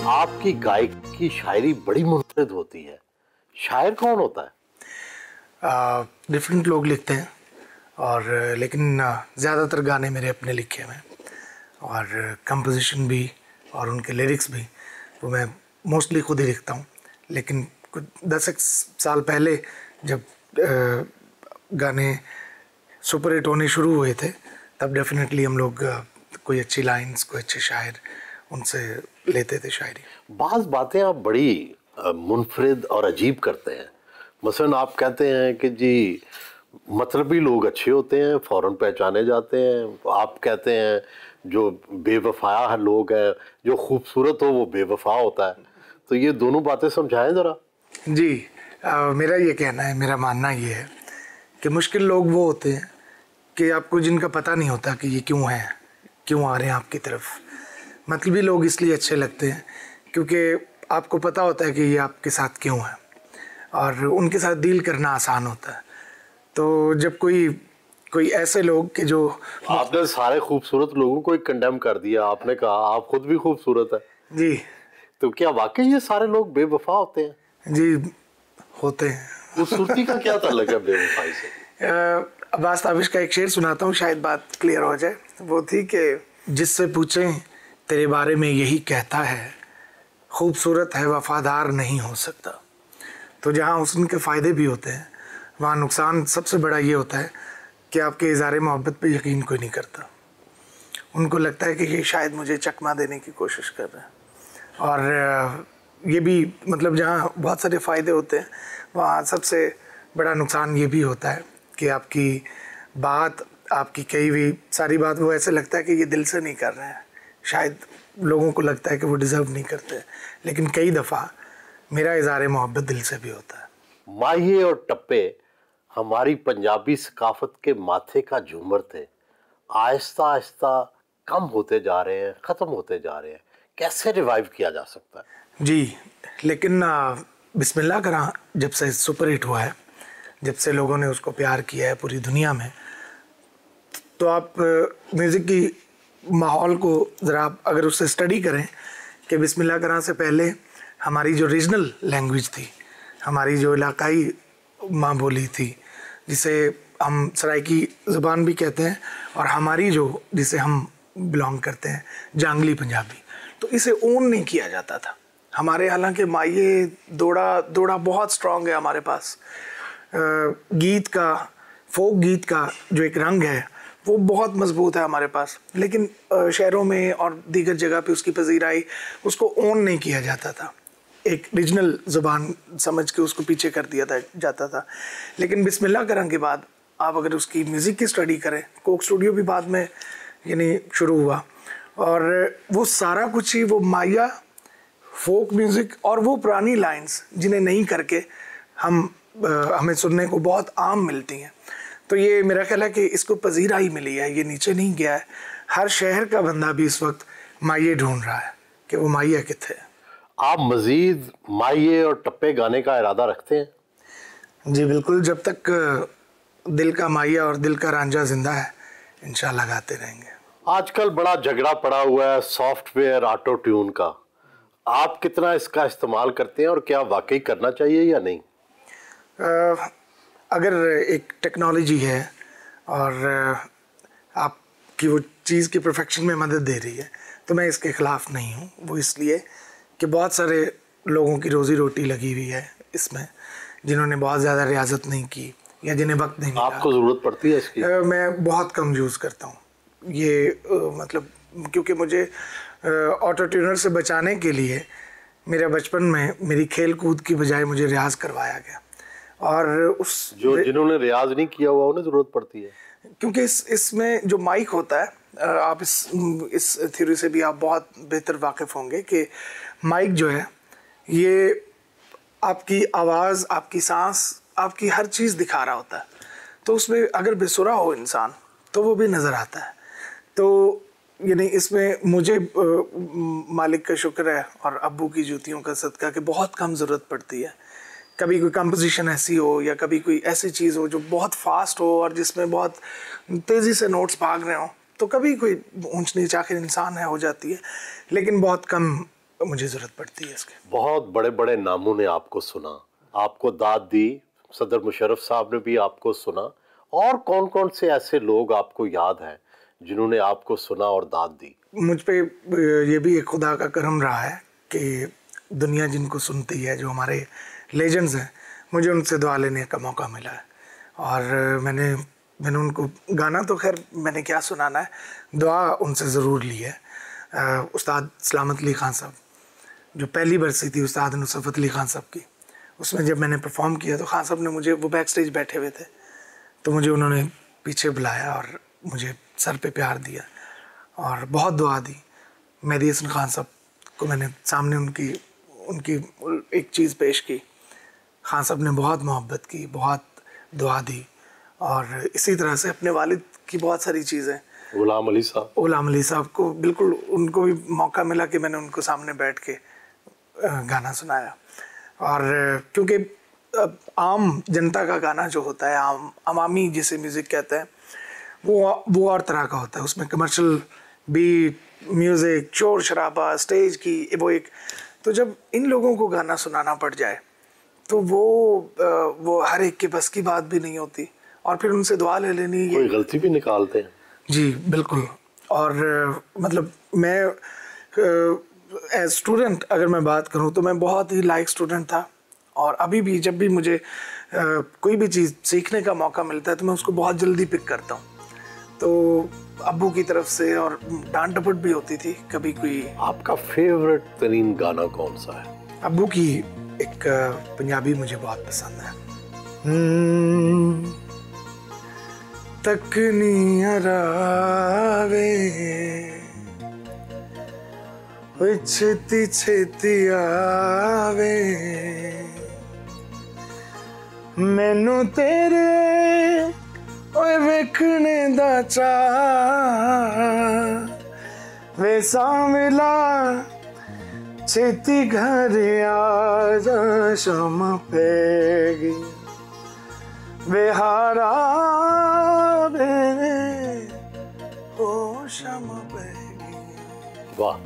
आपकी गायकी की शायरी बड़ी मुनफरिद होती है। शायर कौन होता है? डिफरेंट लोग लिखते हैं और लेकिन ज़्यादातर गाने मेरे अपने लिखे हुए हैं और कंपोजिशन भी और उनके लिरिक्स भी वो मैं मोस्टली खुद ही लिखता हूँ। लेकिन कुछ 10 एक साल पहले जब गाने सुपर हिट होने शुरू हुए थे तब डेफिनेटली हम लोग कोई अच्छी लाइंस, कोई अच्छे शायर उनसे लेते थे शायरी। बाज़ बातें आप बड़ी मुनफरिद और अजीब करते हैं। मसलन आप कहते हैं कि जी मतलबी लोग अच्छे होते हैं, फ़ौरन पहचाने जाते हैं। आप कहते हैं जो बेवफा लोग हैं, जो खूबसूरत हो वो बेवफा होता है। तो ये दोनों बातें समझाएं ज़रा। जी, मेरा ये कहना है, मेरा मानना ये है कि मुश्किल लोग वो होते हैं कि आपको जिनका पता नहीं होता कि ये क्यों है, क्यों आ रहे हैं आपकी तरफ। मतलबी लोग इसलिए अच्छे लगते हैं क्योंकि आपको पता होता है कि ये आपके साथ क्यों है और उनके साथ डील करना आसान होता है। तो जब कोई ऐसे लोग कि जो आपने सारे खूबसूरत लोगों को ही कंडेम कर दिया। आपने कहा आप खुद भी खूबसूरत है। जी, तो क्या वाकई ये सारे लोग बेवफा होते हैं? जी होते हैं। खूबसूरती का क्या ताल्लुक है बेवफाई से? अब्बास ताबिश का एक शेर सुनाता हूँ, शायद बात क्लियर हो जाए। वो थी कि जिससे पूछें तेरे बारे में यही कहता है, खूबसूरत है वफादार नहीं हो सकता। तो जहाँ हुस्न के फ़ायदे भी होते हैं वहाँ नुकसान सबसे बड़ा ये होता है कि आपके इज़हार मोहब्बत पे यकीन कोई नहीं करता। उनको लगता है कि ये शायद मुझे चकमा देने की कोशिश कर रहे हैं। और ये भी मतलब जहाँ बहुत सारे फ़ायदे होते हैं वहाँ सबसे बड़ा नुकसान ये भी होता है कि आपकी बात, आपकी कही हुई सारी बात वो ऐसे लगता है कि ये दिल से नहीं कर रहे हैं। शायद लोगों को लगता है कि वो डिज़र्व नहीं करते, लेकिन कई दफ़ा मेरा इज़हार मोहब्बत दिल से भी होता है। माहिए और टप्पे हमारी पंजाबी सकाफत के माथे का झूमर थे। आहिस्ता आहिस्ता कम होते जा रहे हैं, ख़त्म होते जा रहे हैं। कैसे रिवाइव किया जा सकता है? जी, लेकिन बिस्मिल्लाह करा जब से सुपर हिट हुआ है, जब से लोगों ने उसको प्यार किया है पूरी दुनिया में, तो आप म्यूज़िक की माहौल को ज़रा अगर उससे स्टडी करें कि बिस्मिल्लाह करा से पहले हमारी जो रीजनल लैंग्वेज थी, हमारी जो इलाकाई माँ बोली थी, जिसे हम सराइकी ज़ुबान भी कहते हैं, और हमारी जो जिसे हम बिलोंग करते हैं जांगली पंजाबी, तो इसे ओन नहीं किया जाता था हमारे। हालांकि माये दौड़ा बहुत स्ट्रॉन्ग है हमारे पास। गीत का, फोक गीत का जो एक रंग है वो बहुत मजबूत है हमारे पास, लेकिन शहरों में और दीगर जगह पे उसकी पजीराई, उसको ओन नहीं किया जाता था। एक रीजनल ज़ुबान समझ के उसको पीछे कर दिया जाता था। लेकिन बिस्मिल्लाह करने के बाद आप अगर उसकी म्यूज़िक की स्टडी करें, कोक स्टूडियो भी बाद में यानी शुरू हुआ, और वो सारा कुछ ही वो माया, फोक म्यूज़िक और वो पुरानी लाइंस जिन्हें नहीं करके हमें सुनने को बहुत आम मिलती हैं। तो ये मेरा ख्याल है कि इसको पजीराई मिली है, ये नीचे नहीं गया है। हर शहर का बंदा भी इस वक्त माये ढूंढ रहा है कि वो माया कितने है। आप मजीद माये और टप्पे गाने का इरादा रखते हैं? जी बिल्कुल, जब तक दिल का माया और दिल का रांझा जिंदा है इंशाल्लाह गाते रहेंगे। आजकल बड़ा झगड़ा पड़ा हुआ है सॉफ्टवेयर ऑटो ट्यून का। आप कितना इसका इस्तेमाल करते हैं और क्या वाकई करना चाहिए या नहीं? अगर एक टेक्नोलॉजी है और आपकी वो चीज़ की परफेक्शन में मदद दे रही है तो मैं इसके ख़िलाफ़ नहीं हूँ। वो इसलिए कि बहुत सारे लोगों की रोज़ी रोटी लगी हुई है इसमें, जिन्होंने बहुत ज़्यादा रियाजत नहीं की या जिन्हें वक्त नहीं मिला। आपको ज़रूरत पड़ती है इसकी? मैं बहुत कम यूज़ करता हूँ ये, मतलब क्योंकि मुझे ऑटो ट्यूनर से बचाने के लिए मेरे बचपन में मेरी खेल कूद की बजाय मुझे रियाज करवाया गया, और उस जिन्होंने रियाज नहीं किया हुआ उन्हें ज़रूरत पड़ती है। क्योंकि इसमें जो माइक होता है, आप इस थ्योरी से भी आप बहुत बेहतर वाकिफ़ होंगे कि माइक जो है ये आपकी आवाज़, आपकी सांस, आपकी हर चीज़ दिखा रहा होता है। तो उसमें अगर बेसुरा हो इंसान तो वो भी नज़र आता है। तो यानी इसमें मुझे मालिक का शुक्र है और अब्बू की जूतियों का सदका कि बहुत कम ज़रूरत पड़ती है। कभी कोई कंपोजिशन ऐसी हो या कभी कोई ऐसी चीज़ हो जो बहुत फास्ट हो और जिसमें बहुत तेज़ी से नोट्स भाग रहे हो, तो कभी कोई ऊंच नीच आखिर इंसान है हो जाती है, लेकिन बहुत कम मुझे ज़रूरत पड़ती है इसके। बहुत बड़े बड़े नामों ने आपको सुना, आपको दाद दी, सदर मुशर्रफ साहब ने भी आपको सुना, और कौन कौन से ऐसे लोग आपको याद हैं जिन्होंने आपको सुना और दाद दी? मुझ पे ये भी एक खुदा का करम रहा है कि दुनिया जिनको सुनती है, जो हमारे लेजेंड्स हैं, मुझे उनसे दुआ लेने का मौका मिला है। और मैंने उनको गाना तो खैर मैंने क्या सुनाना है, दुआ उनसे ज़रूर ली है। उस्ताद सलामत अली ख़ान साहब, जो पहली बरसी थी उस्ताद नुसरत अली ख़ान साहब की, उसमें जब मैंने परफॉर्म किया तो ख़ान साहब ने मुझे, वो बैक स्टेज बैठे हुए थे, तो मुझे उन्होंने पीछे बुलाया और मुझे सर पे प्यार दिया और बहुत दुआ दी। मेहदी हसन ख़ान साहब को मैंने सामने उनकी एक चीज़ पेश की, ख़ान साहब ने बहुत मोहब्बत की, बहुत दुआ दी। और इसी तरह से अपने वालिद की बहुत सारी चीज़ें, गुलाम अली साहब को बिल्कुल, उनको भी मौका मिला कि मैंने उनको सामने बैठ के गाना सुनाया। और क्योंकि आम जनता का गाना जो होता है, अवामी जिसे म्यूज़िक कहते हैं, वो और तरह का होता है। उसमें कमर्शियल बीट, म्यूज़िक, शोर शराबा, स्टेज की वो एक, तो जब इन लोगों को गाना सुनाना पड़ जाए तो वो हर एक के बस की बात भी नहीं होती, और फिर उनसे दुआ ले लेनी, कोई गलती भी निकालते हैं। जी बिल्कुल। और मतलब मैं एज स्टूडेंट अगर मैं बात करूं तो मैं बहुत ही लाइक स्टूडेंट था, और अभी भी जब भी मुझे कोई भी चीज़ सीखने का मौका मिलता है तो मैं उसको बहुत जल्दी पिक करता हूं। तो अब्बू की तरफ से और डांट डपट भी होती थी कभी कोई। आपका फेवरेट तरीन गाना कौन सा है? अब्बू की एक पंजाबी मुझे बहुत पसंद है, तकनी अरावे छेती छेती आवे, मैनू तेरे ओए वेखने दा चाह, वे सांवला छेती घर आ जा, शाम पेगी वे हारा वे ओ शाम पेगी। वाह।